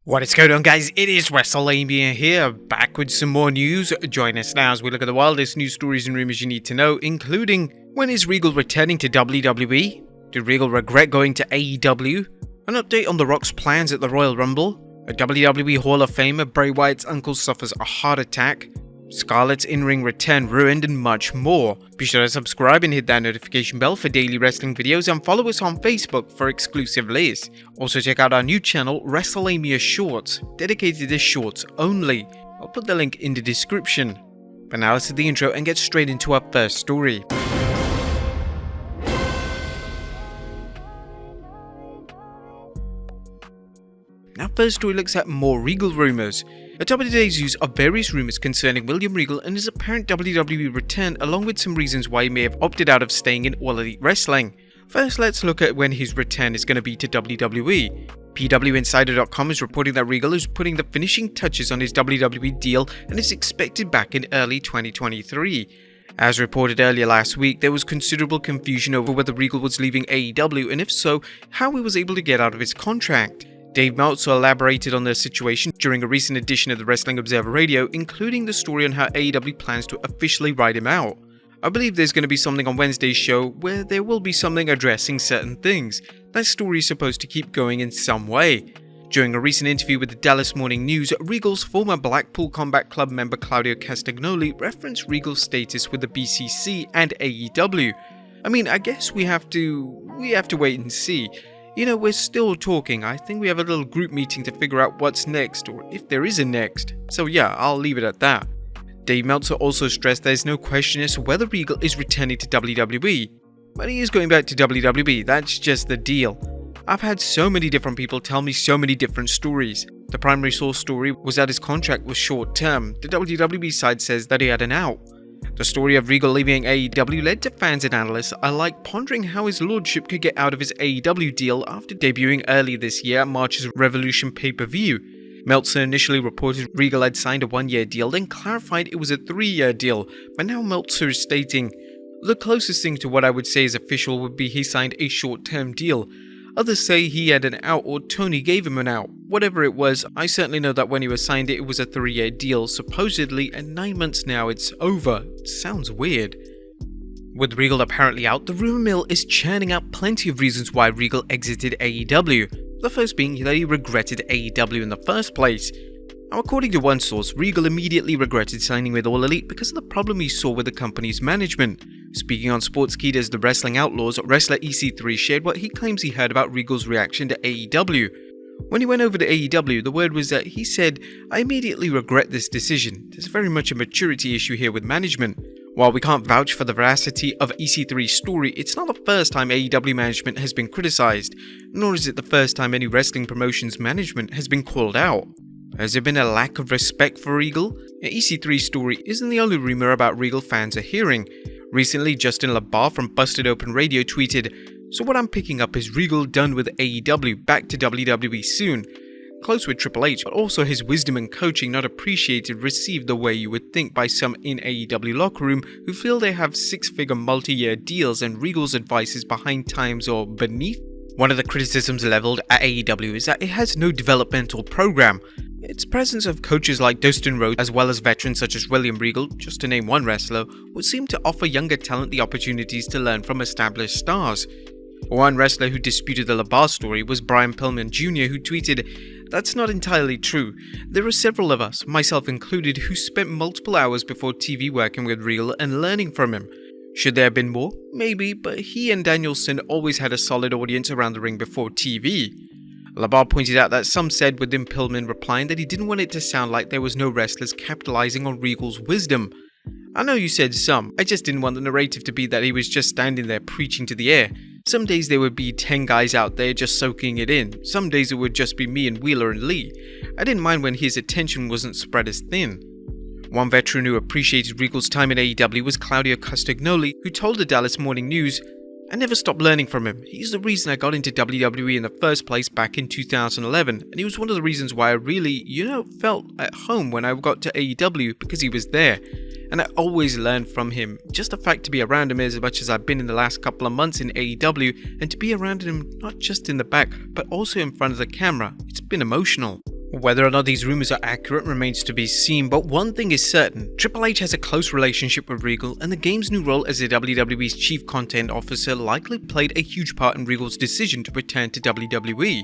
What is going on, guys? It is Wrestlelamia here, back with some more news. Join us now as we look at the wildest news stories and rumors you need to know, including when is Regal returning to WWE? Did Regal regret going to AEW? An update on The Rock's plans at the Royal Rumble? A WWE Hall of Famer, Bray Wyatt's uncle, suffers a heart attack? Scarlett's in-ring return ruined, and much more. Be sure to subscribe and hit that notification bell for daily wrestling videos, and follow us on Facebook for exclusive lists. Also check out our new channel, Wrestlelamia Shorts, dedicated to shorts only. I'll put the link in the description. But now let's do the intro and get straight into our first story. Now, first story looks at more Regal rumors. Atop of today's use of various rumors concerning William Regal and his apparent WWE return, along with some reasons why he may have opted out of staying in All Elite Wrestling. First, let's look at when his return is going to be to WWE. PWInsider.com is reporting that Regal is putting the finishing touches on his WWE deal and is expected back in early 2023. As reported earlier last week, there was considerable confusion over whether Regal was leaving AEW, and if so, how he was able to get out of his contract. Dave Meltzer elaborated on the situation during a recent edition of the Wrestling Observer Radio, including the story on how AEW plans to officially write him out. I believe there's going to be something on Wednesday's show where there will be something addressing certain things. That story is supposed to keep going in some way. During a recent interview with the Dallas Morning News, Regal's former Blackpool Combat Club member Claudio Castagnoli referenced Regal's status with the BCC and AEW. I mean, I guess we have to wait and see. You know, we're still talking. I think we have a little group meeting to figure out what's next, or if there is a next. So yeah, I'll leave it at that. Dave Meltzer also stressed there's no question as to whether Regal is returning to WWE. But he is going back to WWE, that's just the deal. I've had so many different people tell me so many different stories. The primary source story was that his contract was short term. The WWE side says that he had an out. The story of Regal leaving AEW led to fans and analysts alike pondering how his lordship could get out of his AEW deal after debuting early this year at March's Revolution pay-per-view. Meltzer initially reported Regal had signed a one-year deal, then clarified it was a 3-year deal, but now Meltzer is stating, "The closest thing to what I would say is official would be he signed a short-term deal. Others say he had an out or Tony gave him an out. Whatever it was, I certainly know that when he was signed it was a 3-year deal, supposedly, and 9 months now it's over." It sounds weird. With Regal apparently out, the rumor mill is churning out plenty of reasons why Regal exited AEW. The first being that he regretted AEW in the first place. Now, according to one source, Regal immediately regretted signing with All Elite because of the problem he saw with the company's management. Speaking on Sportskeeda's The Wrestling Outlaws, wrestler EC3 shared what he claims he heard about Regal's reaction to AEW. When he went over to AEW, the word was that he said, "I immediately regret this decision. There's very much a maturity issue here with management." While we can't vouch for the veracity of EC3's story, it's not the first time AEW management has been criticized, nor is it the first time any wrestling promotion's management has been called out. Has there been a lack of respect for Regal? EC3's story isn't the only rumor about Regal fans are hearing. Recently, Justin LaBar from Busted Open Radio tweeted, "So what I'm picking up is Regal done with AEW, back to WWE soon. Close with Triple H, but also his wisdom and coaching not appreciated, received the way you would think by some in AEW locker room who feel they have 6-figure multi-year deals and Regal's advice is behind times or beneath." One of the criticisms leveled at AEW is that it has no developmental program. Its presence of coaches like Dustin Rhodes, as well as veterans such as William Regal, just to name one wrestler, would seem to offer younger talent the opportunities to learn from established stars. One wrestler who disputed the LaBar story was Brian Pillman Jr., who tweeted, "That's not entirely true. There are several of us, myself included, who spent multiple hours before TV working with Regal and learning from him. Should there have been more? Maybe, but he and Danielson always had a solid audience around the ring before TV." LaBar pointed out that some said, with Pillman replying that he didn't want it to sound like there was no wrestlers capitalizing on Regal's wisdom. "I know you said some, I just didn't want the narrative to be that he was just standing there preaching to the air. Some days there would be 10 guys out there just soaking it in. Some days it would just be me and Wheeler and Lee. I didn't mind when his attention wasn't spread as thin." One veteran who appreciated Regal's time in AEW was Claudio Castagnoli, who told the Dallas Morning News, "I never stopped learning from him. He's the reason I got into WWE in the first place back in 2011, and he was one of the reasons why I really, felt at home when I got to AEW, because he was there. And I always learned from him. Just the fact to be around him as much as I've been in the last couple of months in AEW, and to be around him not just in the back, but also in front of the camera, it's been emotional." Whether or not these rumors are accurate remains to be seen, but one thing is certain: Triple H has a close relationship with Regal, and the game's new role as the WWE's Chief Content Officer likely played a huge part in Regal's decision to return to WWE.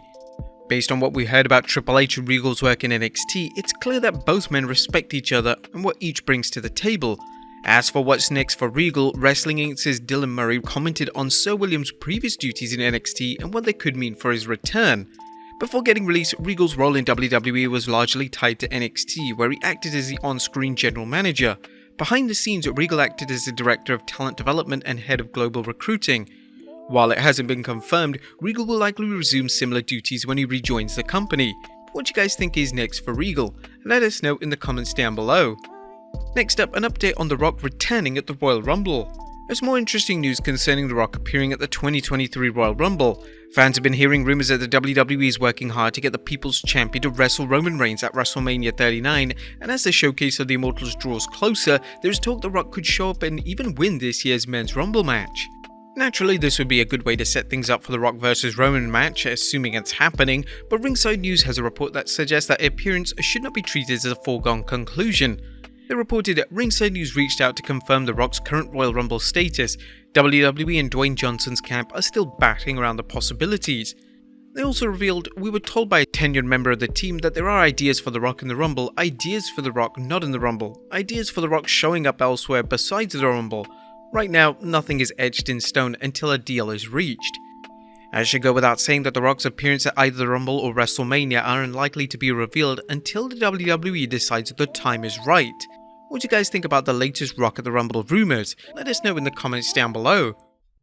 Based on what we heard about Triple H and Regal's work in NXT, it's clear that both men respect each other and what each brings to the table. As for what's next for Regal, Wrestling Inc.'s Dylan Murray commented on Sir William's previous duties in NXT and what they could mean for his return. Before getting released, Regal's role in WWE was largely tied to NXT, where he acted as the on-screen general manager. Behind the scenes, Regal acted as the director of talent development and head of global recruiting. While it hasn't been confirmed, Regal will likely resume similar duties when he rejoins the company. What do you guys think is next for Regal? Let us know in the comments down below. Next up, an update on The Rock returning at the Royal Rumble. There's more interesting news concerning The Rock appearing at the 2023 Royal Rumble. Fans have been hearing rumors that the WWE is working hard to get the People's Champion to wrestle Roman Reigns at WrestleMania 39, and as the showcase of the Immortals draws closer, there's talk The Rock could show up and even win this year's Men's Rumble match. Naturally, this would be a good way to set things up for the Rock vs Roman match, assuming it's happening, but Ringside News has a report that suggests that appearance should not be treated as a foregone conclusion. They reported that Ringside News reached out to confirm The Rock's current Royal Rumble status. WWE and Dwayne Johnson's camp are still batting around the possibilities. They also revealed, "We were told by a tenured member of the team that there are ideas for The Rock in the Rumble, ideas for The Rock not in the Rumble, ideas for The Rock showing up elsewhere besides the Rumble. Right now, nothing is etched in stone until a deal is reached." It should go without saying that The Rock's appearance at either the Rumble or WrestleMania are unlikely to be revealed until the WWE decides the time is right. What do you guys think about the latest Rock at the Rumble rumors? Let us know in the comments down below.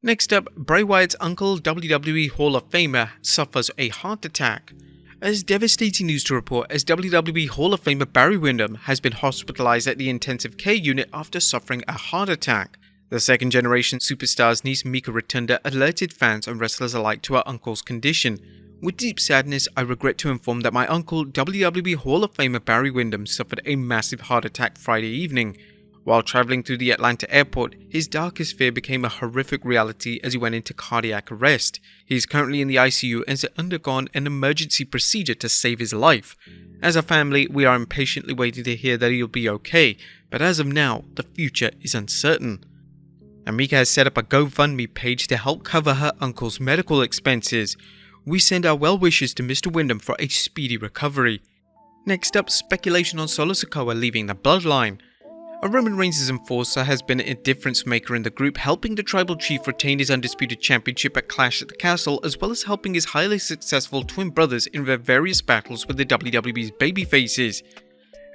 Next up, Bray Wyatt's uncle, WWE Hall of Famer, suffers a heart attack. There's devastating news to report as WWE Hall of Famer Barry Windham has been hospitalized at the intensive care unit after suffering a heart attack. The second-generation superstar's niece Mika Rotunda alerted fans and wrestlers alike to her uncle's condition. "With deep sadness, I regret to inform that my uncle, WWE Hall of Famer Barry Windham, suffered a massive heart attack Friday evening. While traveling through the Atlanta airport, his darkest fear became a horrific reality as he went into cardiac arrest. He is currently in the ICU and has undergone an emergency procedure to save his life. As a family, we are impatiently waiting to hear that he'll be okay, but as of now, the future is uncertain." Mika has set up a GoFundMe page to help cover her uncle's medical expenses. "We send our well wishes to Mr. Windham for a speedy recovery." Next up, speculation on Solo Sikoa leaving the Bloodline. A Roman Reigns' enforcer has been a difference maker in the group, helping the tribal chief retain his undisputed championship at Clash at the Castle, as well as helping his highly successful twin brothers in their various battles with the WWE's babyfaces.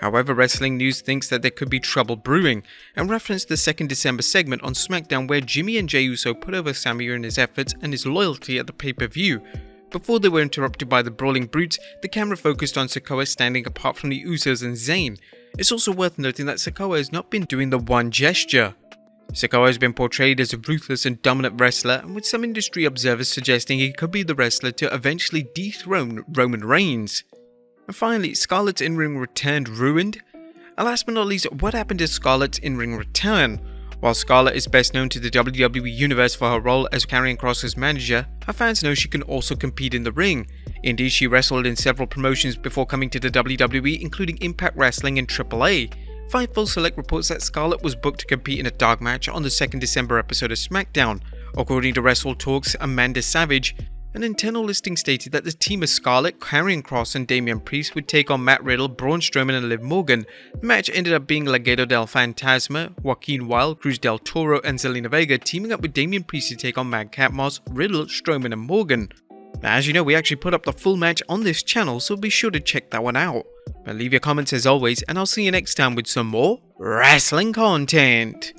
However, Wrestling News thinks that there could be trouble brewing, and referenced the 2nd December segment on SmackDown where Jimmy and Jey Uso put over Sami in his efforts and his loyalty at the pay-per-view. Before they were interrupted by the Brawling Brutes, the camera focused on Sikoa standing apart from the Usos and Zayn. It's also worth noting that Sikoa has not been doing the one gesture. Sikoa has been portrayed as a ruthless and dominant wrestler, and with some industry observers suggesting he could be the wrestler to eventually dethrone Roman Reigns. And finally, Scarlett's in-ring return ruined? And last but not least, what happened to Scarlett's in-ring return? While Scarlett is best known to the WWE Universe for her role as Karrion Kross's manager, her fans know she can also compete in the ring. Indeed, she wrestled in several promotions before coming to the WWE, including Impact Wrestling and AAA. Fightful Select reports that Scarlett was booked to compete in a dark match on the 2nd December episode of SmackDown. According to Wrestle Talk's Amanda Savage, an internal listing stated that the team of Scarlett, Karrion Kross and Damian Priest would take on Matt Riddle, Braun Strowman and Liv Morgan. The match ended up being Legado del Fantasma, Joaquin Wilde, Cruz del Toro and Zelina Vega teaming up with Damian Priest to take on Madcap Moss, Riddle, Strowman and Morgan. Now, as you know, we actually put up the full match on this channel, so be sure to check that one out. But leave your comments as always, and I'll see you next time with some more wrestling content.